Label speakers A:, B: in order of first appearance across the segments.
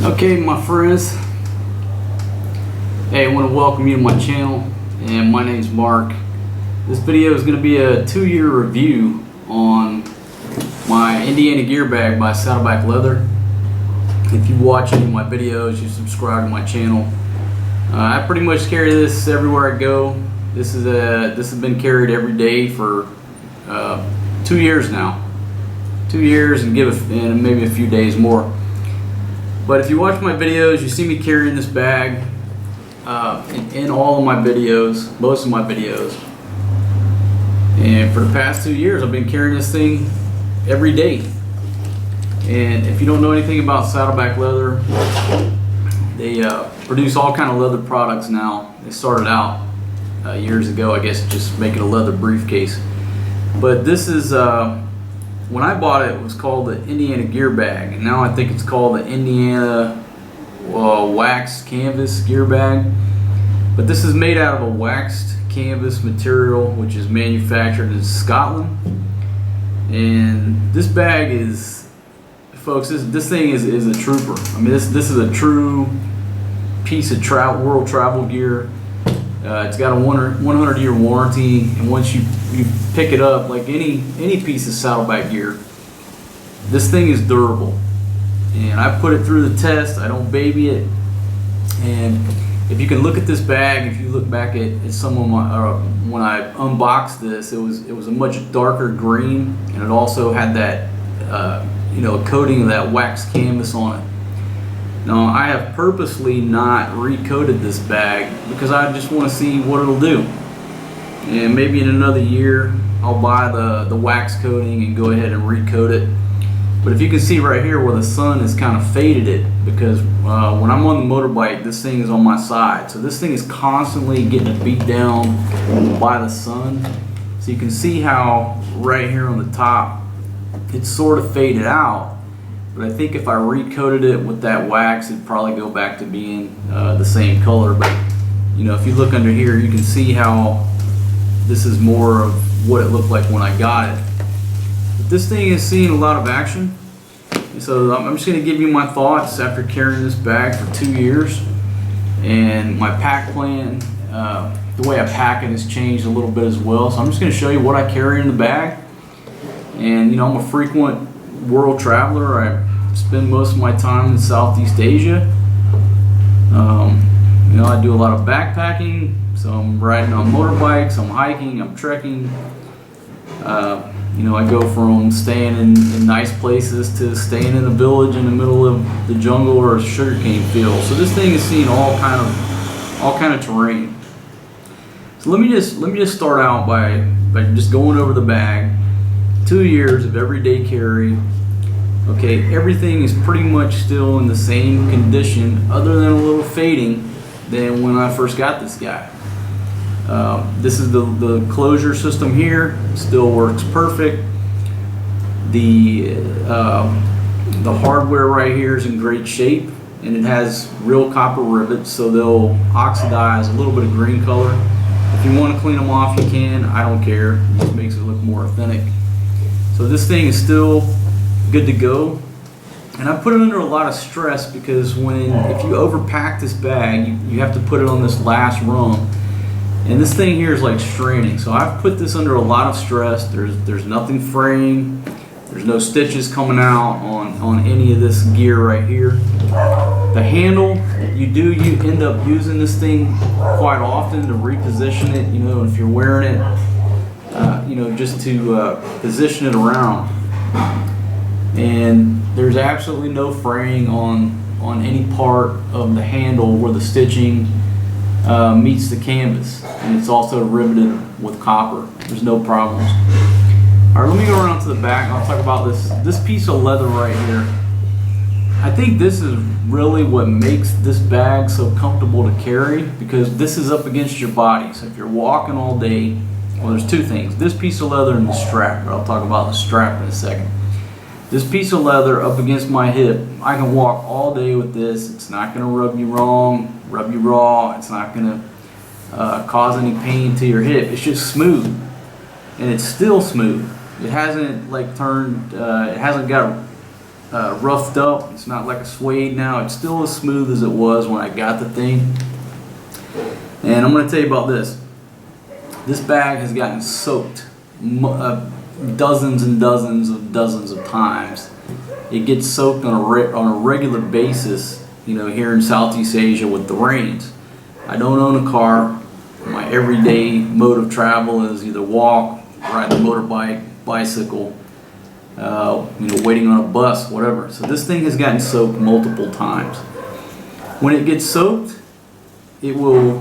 A: Okay, my friends, hey, I want to welcome you to my channel, and my name's Mark. This video is going to be a 2-year review on my Indiana gear bag by Saddleback Leather. If you watch any of my videos, you subscribe to my channel. I pretty much carry this everywhere I go. This has been carried every day for 2 years now. 2 years and maybe a few days more. But if you watch my videos, you see me carrying this bag in all of my videos, most of my videos. And for the past 2 years, I've been carrying this thing every day. And if you don't know anything about Saddleback Leather, they produce all kind of leather products now. They started out years ago, I guess, just making a leather briefcase. But this is, when I bought it, it was called the Indiana gear bag, and now I think it's called the Indiana wax canvas gear bag. But this is made out of a waxed canvas material, which is manufactured in Scotland. And this bag is, folks, this thing is a trooper. I mean, this is a true piece of world travel gear. It's got a 100-year warranty, and once you pick it up, like any piece of Saddleback gear, this thing is durable. And I put it through the test. I don't baby it. And if you can look at this bag, if you look back at some of my when I unboxed this, it was a much darker green, and it also had that a coating of that wax canvas on it. Now, I have purposely not recoated this bag because I just want to see what it'll do. And maybe in another year, I'll buy the wax coating and go ahead and recoat it. But if you can see right here where the sun has kind of faded it, because when I'm on the motorbike, this thing is on my side. So this thing is constantly getting beat down by the sun. So you can see how right here on the top, it's sort of faded out. But I think if I recoated it with that wax, it'd probably go back to being the same color. But if you look under here, you can see how this is more of what it looked like when I got it. But this thing is seeing a lot of action. And so I'm just going to give you my thoughts after carrying this bag for 2 years. And my pack plan, the way I pack it has changed a little bit as well. So I'm just going to show you what I carry in the bag. And I'm a frequent world traveler. I spend most of my time in Southeast Asia. I do a lot of backpacking, so I'm riding on motorbikes, I'm hiking, I'm trekking. I go from staying in nice places to staying in a village in the middle of the jungle or a sugarcane field. So this thing is seeing all kind of terrain. So let me just start out by just going over the bag. 2 years of everyday carry. Okay, everything is pretty much still in the same condition, other than a little fading than when I first got this guy. This is the closure system here, still works perfect. The hardware right here is in great shape, and it has real copper rivets, so they'll oxidize a little bit of green color. If you want to clean them off, you can. I don't care. It just makes it look more authentic. So this thing is still good to go, and I put it under a lot of stress because if you overpack this bag, you have to put it on this last rung, and this thing here is like straining. So I've put this under a lot of stress. There's nothing fraying. There's no stitches coming out on any of this gear right here. The handle, you end up using this thing quite often to reposition it. If you're wearing it. Just to position it around. And there's absolutely no fraying on any part of the handle where the stitching meets the canvas. And it's also riveted with copper. There's no problems. Alright, let me go around to the back and I'll talk about this piece of leather right here. I think this is really what makes this bag so comfortable to carry, because this is up against your body. So if you're walking all day, well, there's two things. This piece of leather and the strap, but I'll talk about the strap in a second. This piece of leather up against my hip, I can walk all day with this. It's not going to rub you raw. It's not going to cause any pain to your hip. It's just smooth, and it's still smooth. It hasn't like turned. It hasn't got roughed up. It's not like a suede now. It's still as smooth as it was when I got the thing. And I'm going to tell you about this. This bag has gotten soaked dozens and dozens of times. It gets soaked on a regular basis, you know, here in Southeast Asia with the rains. I don't own a car. My everyday mode of travel is either walk, ride the motorbike, bicycle, you know, waiting on a bus, whatever. So this thing has gotten soaked multiple times. When it gets soaked, it will,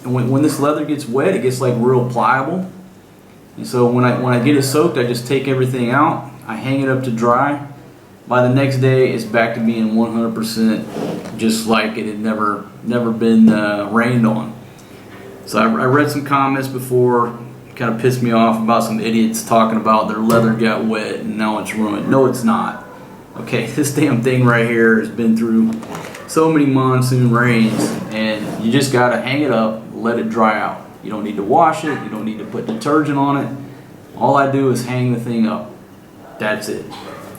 A: when this leather gets wet, it gets like real pliable. And so when I get it soaked, I just take everything out, I hang it up to dry. By the next day, it's back to being 100% just like it had never been rained on. So I read some comments before, kind of pissed me off about some idiots talking about their leather got wet and now it's ruined. No, it's not. Okay, this damn thing right here has been through so many monsoon rains, and you just gotta hang it up, let it dry out. You don't need to wash it, you don't need to put detergent on it. All I do is hang the thing up. That's it.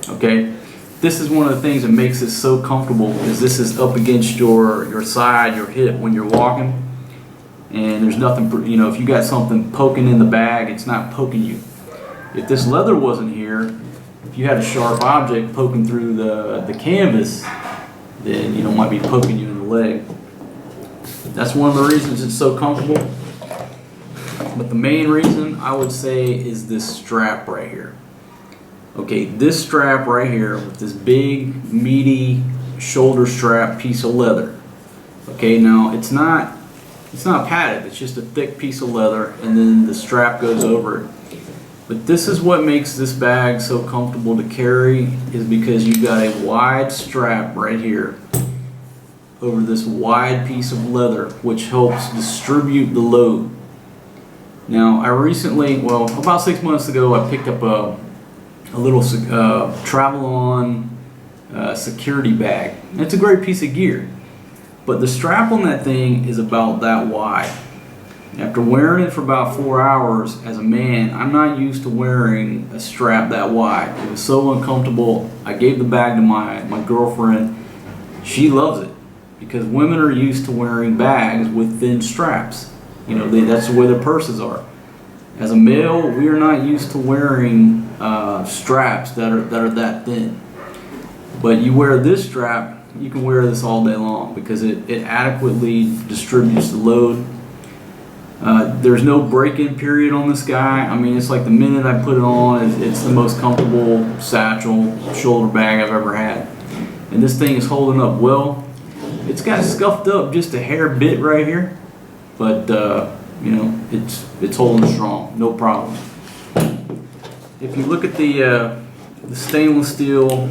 A: Okay? This is one of the things that makes it so comfortable, is this is up against your side, your hip when you're walking. And there's nothing, you know, if you got something poking in the bag, it's not poking you. If this leather wasn't here, if you had a sharp object poking through the canvas, then, you know, it might be poking you in the leg. That's one of the reasons it's so comfortable. But the main reason I would say is this strap right here. Okay, this strap right here with this big, meaty shoulder strap piece of leather. Okay, now it's not padded, it's just a thick piece of leather, and then the strap goes over it. But this is what makes this bag so comfortable to carry, is because you've got a wide strap right here over this wide piece of leather, which helps distribute the load. Now, I recently, well, about 6 months ago, I picked up a little travel-on security bag. It's a great piece of gear. But the strap on that thing is about that wide. After wearing it for about 4 hours as a man, I'm not used to wearing a strap that wide. It was so uncomfortable. I gave the bag to my girlfriend. She loves it because women are used to wearing bags with thin straps. You know, that's the way their purses are. As a male, we are not used to wearing straps that are that thin. But you wear this strap, you can wear this all day long because it adequately distributes the load. There's no break-in period on this guy. I mean, it's like the minute I put it on, it's the most comfortable satchel shoulder bag I've ever had. And this thing is holding up well. It's got scuffed up just a hair bit right here, but you know, it's holding strong, no problem. If you look at the stainless steel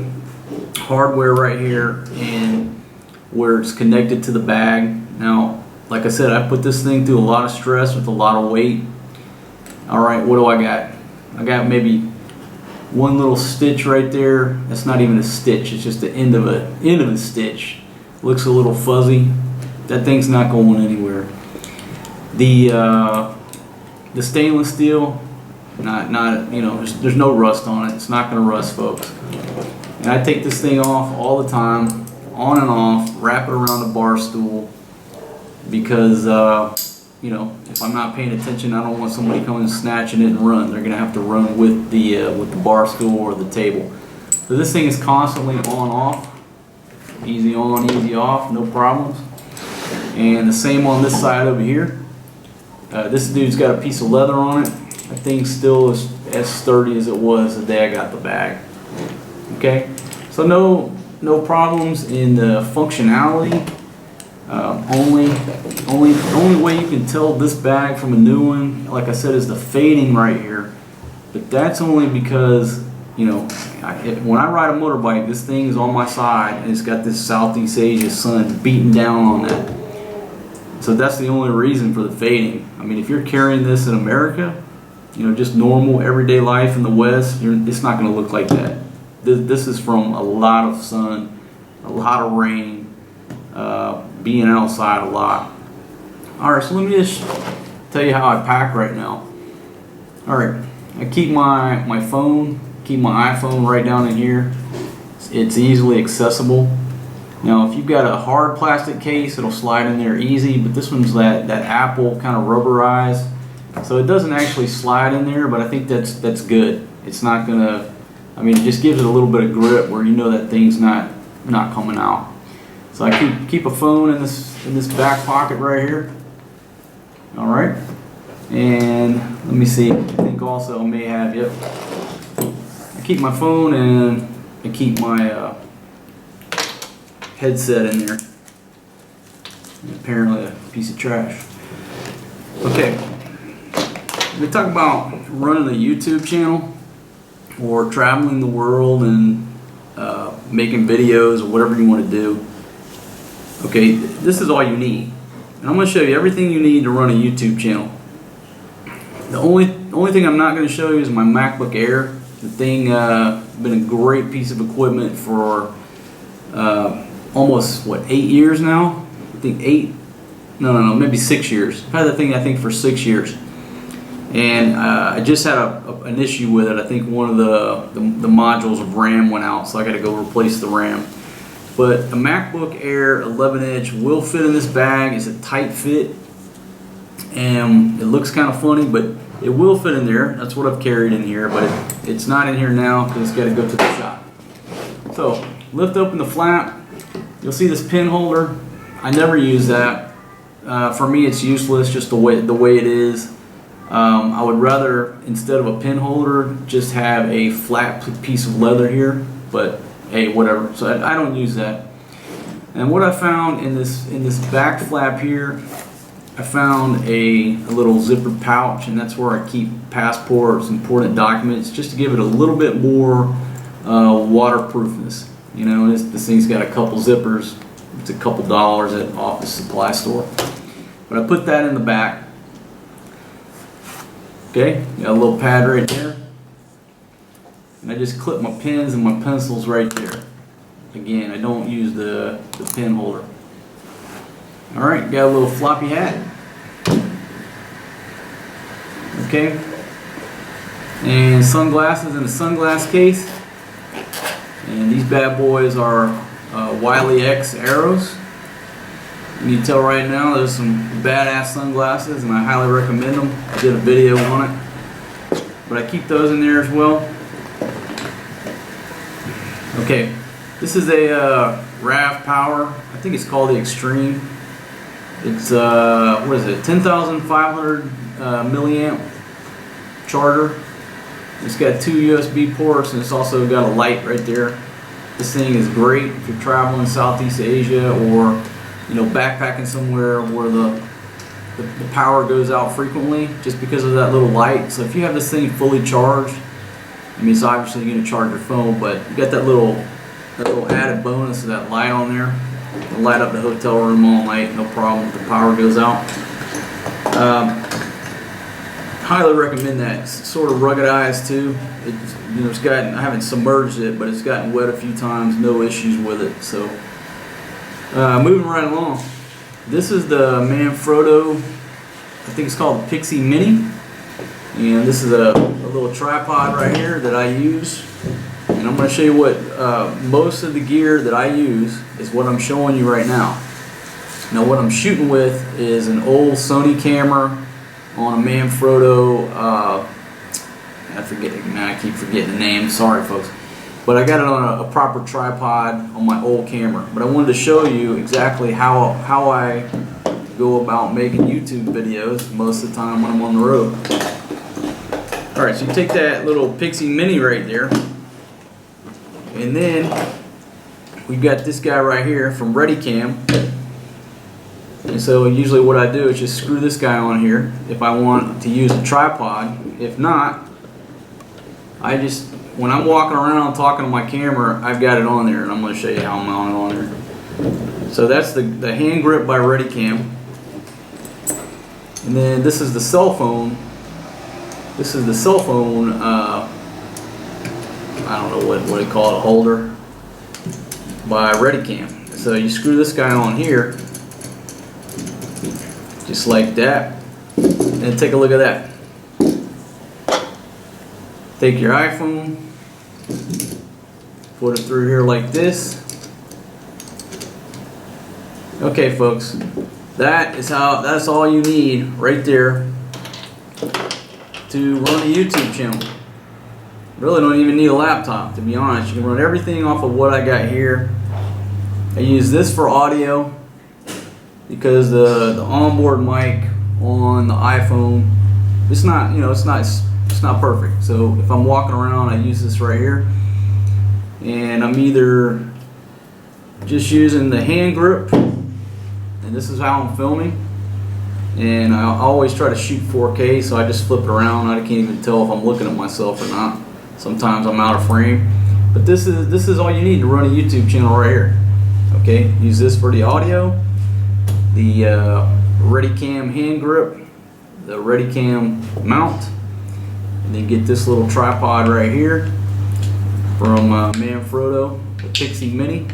A: hardware right here and where it's connected to the bag. Now, like I said, I put this thing through a lot of stress with a lot of weight. Alright, what do I got? I got maybe one little stitch right there. That's not even a stitch, it's just the end of a stitch. Looks a little fuzzy. That thing's not going anywhere. The stainless steel, not you know, there's no rust on it. It's not going to rust, folks. And I take this thing off all the time, on and off, wrap it around the bar stool, because you know, if I'm not paying attention, I don't want somebody coming and snatching it and run. They're gonna have to run with the bar stool or the table. So this thing is constantly on off, easy on, easy off, no problems. And the same on this side over here. This dude's got a piece of leather on it. That thing still is as sturdy as it was the day I got the bag. Okay, so no problems in the functionality. Only way you can tell this bag from a new one, like I said, is the fading right here. But that's only because, you know, when I ride a motorbike, this thing is on my side and it's got this Southeast Asia sun beating down on that. So that's the only reason for the fading. I mean, if you're carrying this in America, you know, just normal everyday life in the West, it's not going to look like that. This is from a lot of sun, a lot of rain, being outside a lot. Alright, so let me just tell you how I pack right now. Alright, I keep my phone, keep my iPhone right down in here. It's easily accessible. Now if you've got a hard plastic case, it'll slide in there easy, but this one's that Apple kind of rubberized, so it doesn't actually slide in there, but I think that's good. It's not gonna, I mean, it just gives it a little bit of grip where you know that thing's not coming out. So I keep a phone in this back pocket right here. All right, and let me see. I think also I may have, yep. I keep my phone and I keep my headset in there. And apparently a piece of trash. Okay, we talk about running a YouTube channel or traveling the world and making videos or whatever you want to do. Okay, this is all you need, and I'm going to show you everything you need to run a YouTube channel. The only thing I'm not going to show you is my MacBook Air. The thing been a great piece of equipment for almost what, 8 years now? I think maybe 6 years. I've had that thing I think for 6 years, and I just had an issue with it. I think one of the modules of RAM went out, so I got to go replace the RAM. But a MacBook Air 11-inch will fit in this bag. It's a tight fit, and it looks kind of funny, but it will fit in there. That's what I've carried in here, but it's not in here now because it's got to go to the shop. So lift open the flap. You'll see this pin holder. I never use that. For me, it's useless just the way it is. I would rather, instead of a pin holder, just have a flat piece of leather here, but hey, whatever. So I don't use that. And what I found in this back flap here, I found a little zipper pouch, and that's where I keep passports, important documents, just to give it a little bit more waterproofness. You know, this thing's got a couple zippers. It's a couple dollars at an office supply store. But I put that in the back. Okay, got a little pad right there. And I just clip my pens and my pencils right there. Again, I don't use the pen holder. Alright, got a little floppy hat. Okay. And sunglasses in a sunglass case. And these bad boys are Wiley X arrows. You can tell right now there's some badass sunglasses, and I highly recommend them. I did a video on it. But I keep those in there as well. Okay, this is a RAV Power. I think it's called the Extreme. It's what is it? 10,500 milliamp charger. It's got 2 USB ports, and it's also got a light right there. This thing is great if you're traveling Southeast Asia or backpacking somewhere where the power goes out frequently, just because of that little light. So if you have this thing fully charged, I mean, it's obviously going to charge your phone, but you got that little added bonus of that light on there. It'll light up the hotel room all night, no problem if the power goes out. Highly recommend that. It's sort of ruggedized too. It's gotten, I haven't submerged it, but it's gotten wet a few times, no issues with it. So moving right along. This is the Manfrotto, I think it's called the Pixie Mini. And this is a little tripod right here that I use. And I'm going to show you what most of the gear that I use is what I'm showing you right now. Now what I'm shooting with is an old Sony camera on a Manfrotto, I keep forgetting the name, sorry folks. But I got it on a proper tripod on my old camera. But I wanted to show you exactly how I go about making YouTube videos most of the time when I'm on the road. Alright, so you take that little Pixie Mini right there, and then we've got this guy right here from ReadyCam. And so usually what I do is just screw this guy on here if I want to use a tripod. If not, when I'm walking around talking to my camera, I've got it on there, and I'm going to show you how I'm mounting it on there. So that's the hand grip by ReadyCam. And then this is the cell phone. This is the cell phone, I don't know what they call it, a holder by ReadyCam. So you screw this guy on here, just like that, and take a look at that. Take your iPhone, Put it through here like this. Okay, folks, that's all you need right there to run a YouTube channel. Really don't even need a laptop, to be honest. You can run everything off of what I got here. I use this for audio because the onboard mic on the iPhone, it's not perfect. So if I'm walking around, I use this right here, and I'm either just using the hand grip, and this is how I'm filming. And I always try to shoot 4K, so I just flip it around. I can't even tell if I'm looking at myself or not. Sometimes I'm out of frame, but this is all you need to run a YouTube channel right here. Okay, use this for the audio, the Readycam hand grip, the Readycam mount, and then get this little tripod right here from Manfrotto, the Pixie Mini.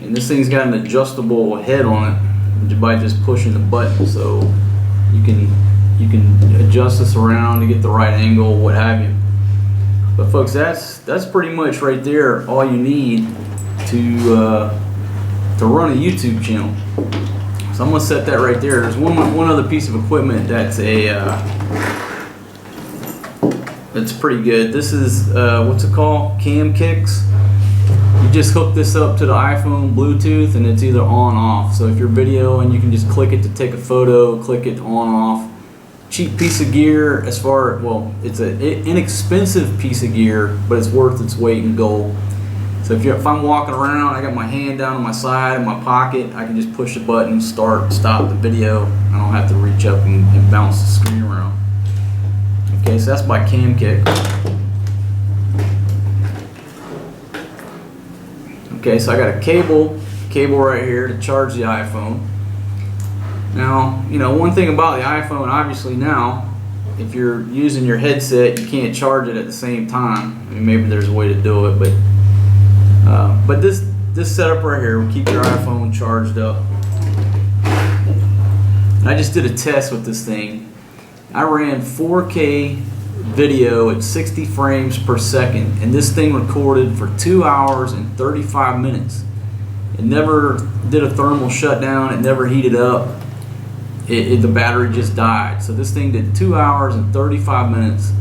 A: And this thing's got an adjustable head on it by just pushing the button, so you can adjust this around to get the right angle, what have you. But folks, that's pretty much right there all you need to run a YouTube channel. So I'm gonna set that right there. There's one other piece of equipment that's pretty good. This is what's it called? Cam Kicks. You just hook this up to the iPhone Bluetooth, and it's either on or off. So if you're videoing, you can just click it to take a photo, click it on or off. Cheap piece of gear, it's an inexpensive piece of gear, but it's worth its weight in gold. So if I'm walking around, I got my hand down on my side in my pocket, I can just push the button, stop the video. I don't have to reach up and bounce the screen around. Okay, so that's my Cam Kick. Okay, so I got a cable right here to charge the iPhone. Now, one thing about the iPhone, obviously now, if you're using your headset, you can't charge it at the same time. I mean, maybe there's a way to do it, but this setup right here will keep your iPhone charged up. And I just did a test with this thing. I ran 4K video at 60 frames per second, and this thing recorded for 2 hours and 35 minutes. It never did a thermal shutdown, it never heated up. The battery just died. So this thing did 2 hours and 35 minutes,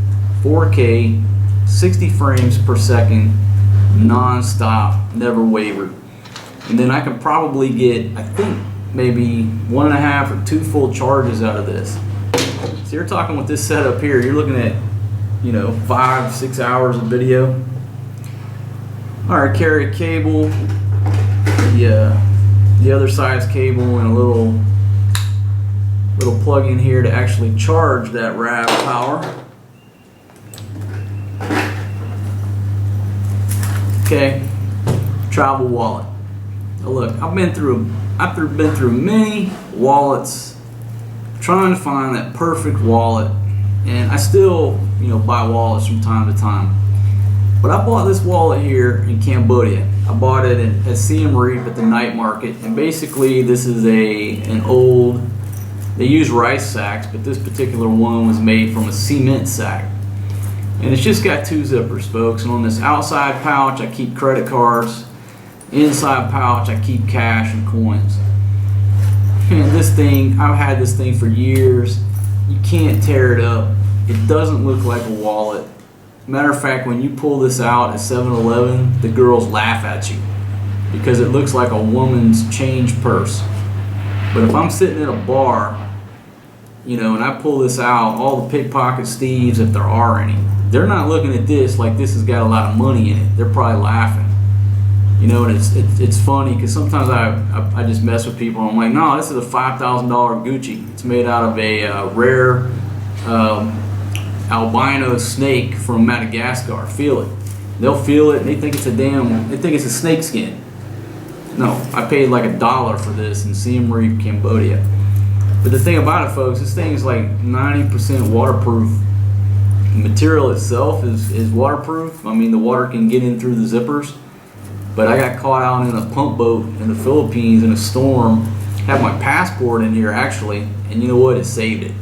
A: 4K, 60 frames per second, non-stop, never wavered. And then I can probably get, I think, maybe 1.5 or 2 full charges out of this. So you're talking with this setup here, you're looking at 5-6 hours of video. Alright, carry a cable, the other side's cable, and a little plug in here to actually charge that RAV power. Okay, travel wallet. Now look, I've been through many wallets trying to find that perfect wallet, and I still buy wallets from time to time. But I bought this wallet here in Cambodia. I bought it at Siem Reap at the night market, and basically this is an old, they use rice sacks, but this particular one was made from a cement sack. And it's just got 2 zippers, folks. And on this outside pouch, I keep credit cards. Inside pouch, I keep cash and coins. And this thing, I've had this thing for years. You can't tear it up. It doesn't look like a wallet. Matter of fact, when you pull this out at 7-Eleven, the girls laugh at you because it looks like a woman's change purse. But if I'm sitting at a bar, and I pull this out, all the pickpocket Steves, if there are any, they're not looking at this like this has got a lot of money in it. They're probably laughing. And it's funny because sometimes I just mess with people. I'm like, no, this is a $5,000 Gucci. It's made out of a rare albino snake from Madagascar. Feel it. They'll feel it and they think it's a snake skin. No, I paid like $1 for this in Siem Reap, Cambodia. But the thing about it, folks, this thing is like 90% waterproof. The material itself is waterproof. I mean, the water can get in through the zippers. But I got caught out in a pump boat in the Philippines in a storm. Had my passport in here actually, and you know what? It saved it.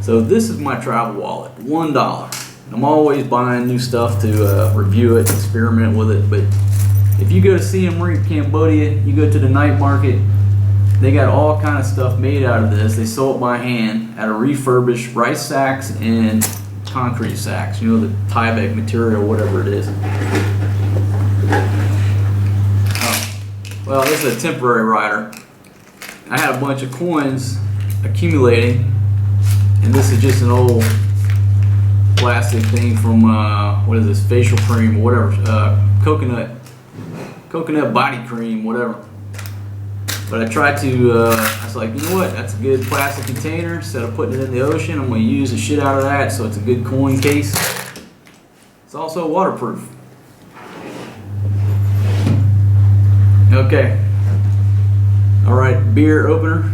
A: So this is my travel wallet. $1. I'm always buying new stuff to review it, experiment with it. But if you go to Siem Reap, Cambodia, you go to the night market, they got all kind of stuff made out of this. They sew it by hand out of refurbished rice sacks and concrete sacks. You know, the Tyvek material, whatever it is. Well, this is a temporary rider. I had a bunch of coins accumulating, and this is just an old plastic thing from what is this, facial cream or whatever, coconut body cream, whatever. But I tried to, I was like, you know what, that's a good plastic container. Instead of putting it in the ocean, I'm going to use the shit out of that, so it's a good coin case. It's also waterproof. Okay. Alright, beer opener.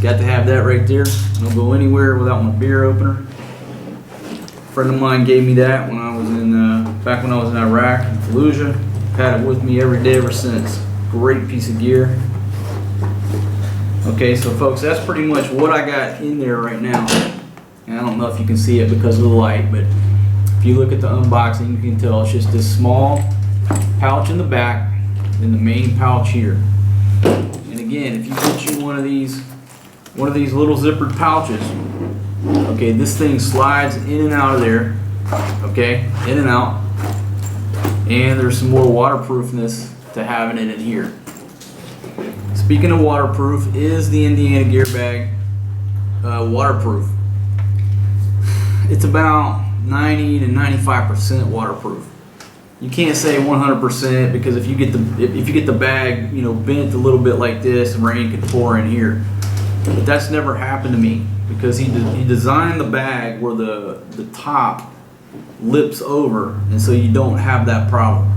A: Got to have that right there. I don't go anywhere without my beer opener. A friend of mine gave me that when I was in, back when I was in Iraq, in Fallujah. Had it with me every day ever since. Great piece of gear. Okay, so folks, that's pretty much what I got in there right now. And I don't know if you can see it because of the light, but if you look at the unboxing, you can tell it's just this small pouch in the back and the main pouch here. And again, if you get you one of these little zippered pouches, okay, this thing slides in and out of there, okay, in and out. And there's some more waterproofness to having it in here. Speaking of waterproof, is the Indiana gear bag waterproof? It's about 90 to 95% waterproof. You can't say 100% because if you get the bag, you know, bent a little bit like this, rain could pour in here. But that's never happened to me because he designed the bag where the top lips over, and so you don't have that problem.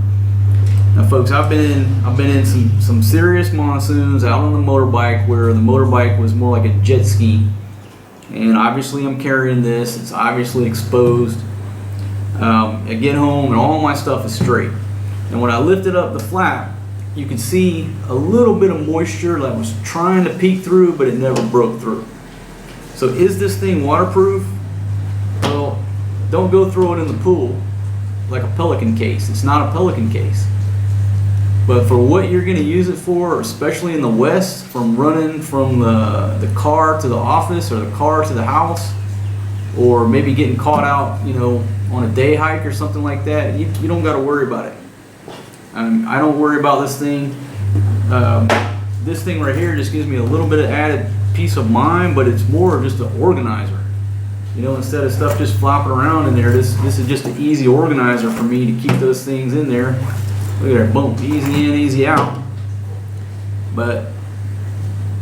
A: Now, folks, I've been in some serious monsoons out on the motorbike where the motorbike was more like a jet ski, and obviously I'm carrying this. It's obviously exposed. I get home and all my stuff is straight. And when I lifted up the flap, you can see a little bit of moisture that was trying to peek through, but it never broke through. So is this thing waterproof? Well, don't go throw it in the pool like a Pelican case. It's not a Pelican case. But for what you're going to use it for, especially in the West, from running from the car to the office or the car to the house, or maybe getting caught out, you know, on a day hike or something like that, you don't got to worry about it. I don't worry about this thing. This thing right here just gives me a little bit of added peace of mind, but it's more of just an organizer. You know, instead of stuff just flopping around in there, this is just an easy organizer for me to keep those things in there. Look at that, boom, easy in, easy out. But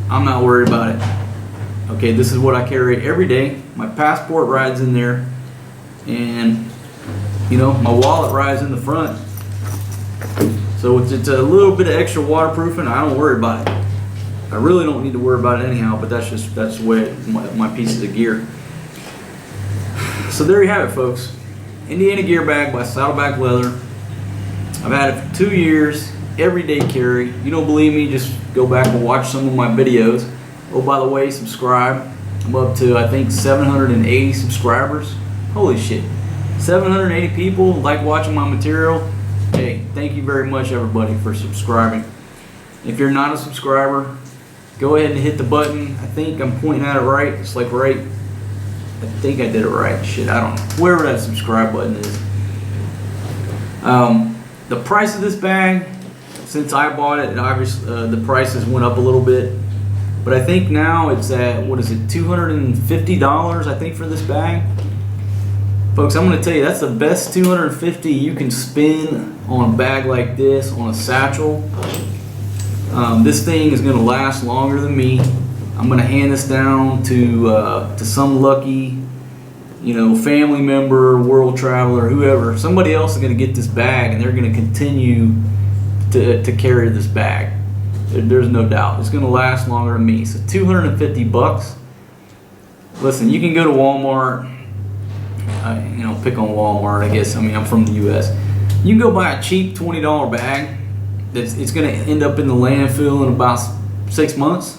A: I'm not worried about it. Okay, this is what I carry every day. My passport rides in there, and you know, my wallet rides in the front. So it's a little bit of extra waterproofing. I don't worry about it. I really don't need to worry about it anyhow, but that's the way my pieces of gear. So there you have it, folks. Indiana gear bag by Saddleback Leather. I've had it for 2 years, everyday carry. You don't believe me, just go back and watch some of my videos. Oh, by the way, subscribe. I'm up to, I think, 780 subscribers. Holy shit. 780 people like watching my material. Hey, thank you very much, everybody, for subscribing. If you're not a subscriber, go ahead and hit the button. I think I'm pointing at it right. It's like right. I think I did it right. Shit, I don't know. Wherever that subscribe button is. The price of this bag, since I bought it, obviously the prices went up a little bit. But I think now it's at, what is it, $250, I think, for this bag. Folks, I'm going to tell you, that's the best $250 you can spend on a bag like this, on a satchel. This thing is going to last longer than me. I'm going to hand this down to some lucky, you know, family member, world traveler, whoever. Somebody else is going to get this bag, and they're going to continue to carry this bag. There's no doubt. It's going to last longer than me. So $250. Listen, you can go to Walmart. You know, pick on Walmart, I guess. I mean, I'm from the U.S. You can go buy a cheap $20 bag. It's going to end up in the landfill in about 6 months.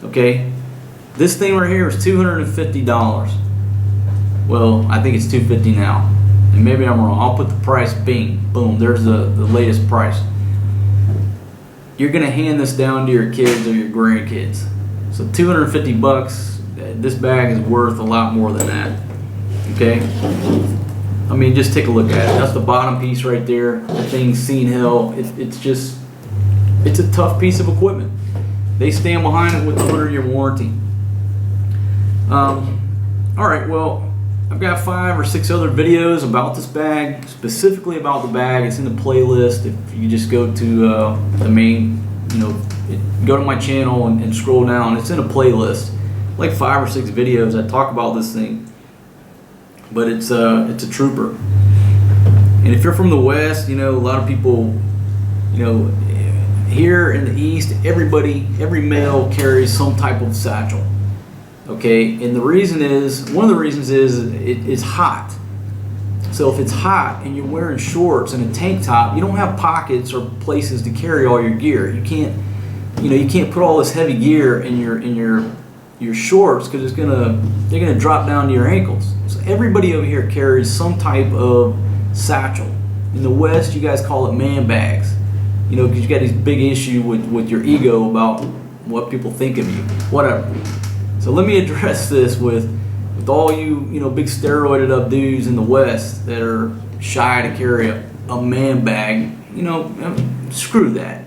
A: Okay, this thing right here is $250. Well, I think it's $250 now, and maybe I'm wrong. I'll put the price. Bing, boom. There's the latest price. You're gonna hand this down to your kids or your grandkids. So $250. This bag is worth a lot more than that. Okay. I mean, just take a look at it. That's the bottom piece right there. The thing's seen hell. It's a tough piece of equipment. They stand behind it with a 100-year warranty. All right, well, I've got 5 or 6 other videos about this bag, specifically about the bag. It's in the playlist. If you just go to the main, go to my channel and scroll down, it's in a playlist. Like 5 or 6 videos I talk about this thing. But it's a trooper. And if you're from the West, a lot of people, here in the East, every male carries some type of satchel. Okay, and one of the reasons is it's hot. So if it's hot and you're wearing shorts and a tank top, you don't have pockets or places to carry all your gear. You can't put all this heavy gear in your shorts because they're gonna drop down to your ankles. So everybody over here carries some type of satchel. In the West, you guys call it man bags. Because you got this big issue with your ego about what people think of you. Whatever. So let me address this with all you big steroided up dudes in the West that are shy to carry a man bag. Screw that.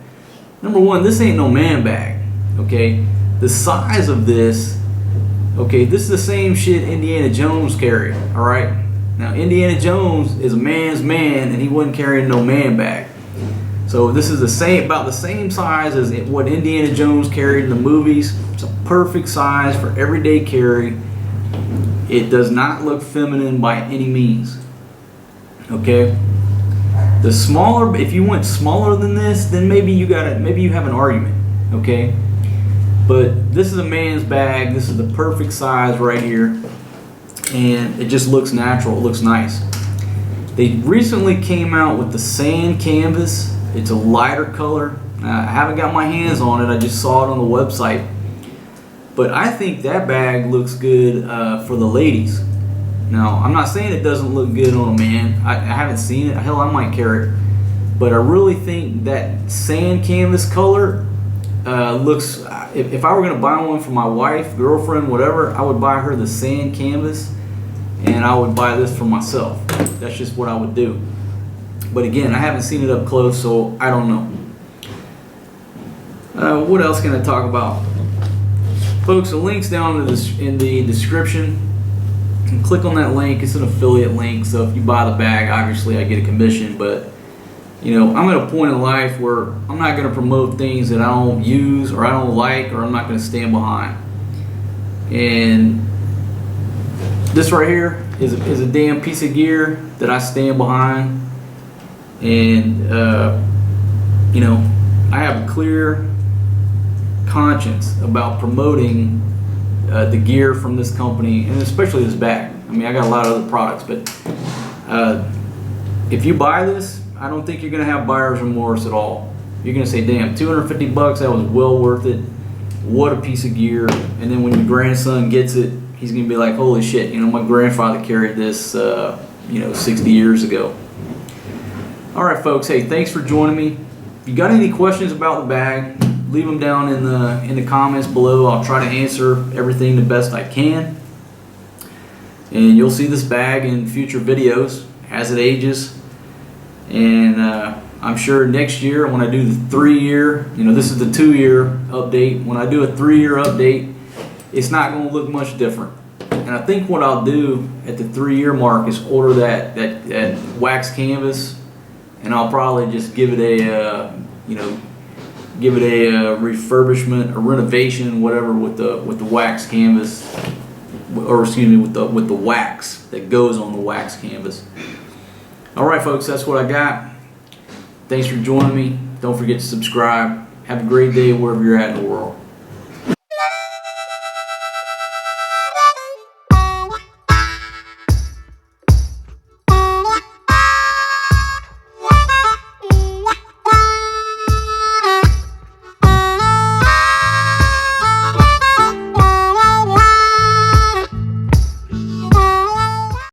A: Number one, this ain't no man bag. Okay, the size of this. Okay, this is the same shit Indiana Jones carried. All right. Now Indiana Jones is a man's man, and he wasn't carrying no man bag. So this is about the same size as what Indiana Jones carried in the movies. It's a perfect size for everyday carry. It does not look feminine by any means. Okay. The smaller, if you went smaller than this, then maybe you have an argument. Okay. But this is a man's bag. This is the perfect size right here, and it just looks natural. It looks nice. They recently came out with the sand canvas. It's a lighter color. I haven't got my hands on it. I just saw it on the website. But I think that bag looks good for the ladies. Now, I'm not saying it doesn't look good on a man. I haven't seen it. Hell, I might carry it. But I really think that sand canvas color looks... If I were going to buy one for my wife, girlfriend, whatever, I would buy her the sand canvas, and I would buy this for myself. That's just what I would do. But again, I haven't seen it up close, so I don't know. What else can I talk about? Folks, the link's down in the description. You can click on that link. It's an affiliate link, so if you buy the bag, obviously I get a commission. But I'm at a point in life where I'm not going to promote things that I don't use or I don't like or I'm not going to stand behind. And this right here is a damn piece of gear that I stand behind. And I have a clear conscience about promoting the gear from this company, and especially this bag. I mean, I got a lot of other products, but if you buy this, I don't think you're going to have buyer's remorse at all. You're going to say, damn, $250, that was well worth it. What a piece of gear. And then when your grandson gets it, he's going to be like, holy shit, my grandfather carried this 60 years ago. All right, folks, hey, thanks for joining me. If you got any questions about the bag, leave them down in the comments below. I'll try to answer everything the best I can. And you'll see this bag in future videos as it ages. And I'm sure next year when I do the 3-year, this is the 2-year update. When I do a 3-year update, it's not going to look much different. And I think what I'll do at the 3-year mark is order that wax canvas, and I'll probably just give it a refurbishment, a renovation, whatever, with the wax canvas, or excuse me, with the wax that goes on the wax canvas. All right, folks, that's what I got. Thanks for joining me. Don't forget to subscribe. Have a great day wherever you're at in the world.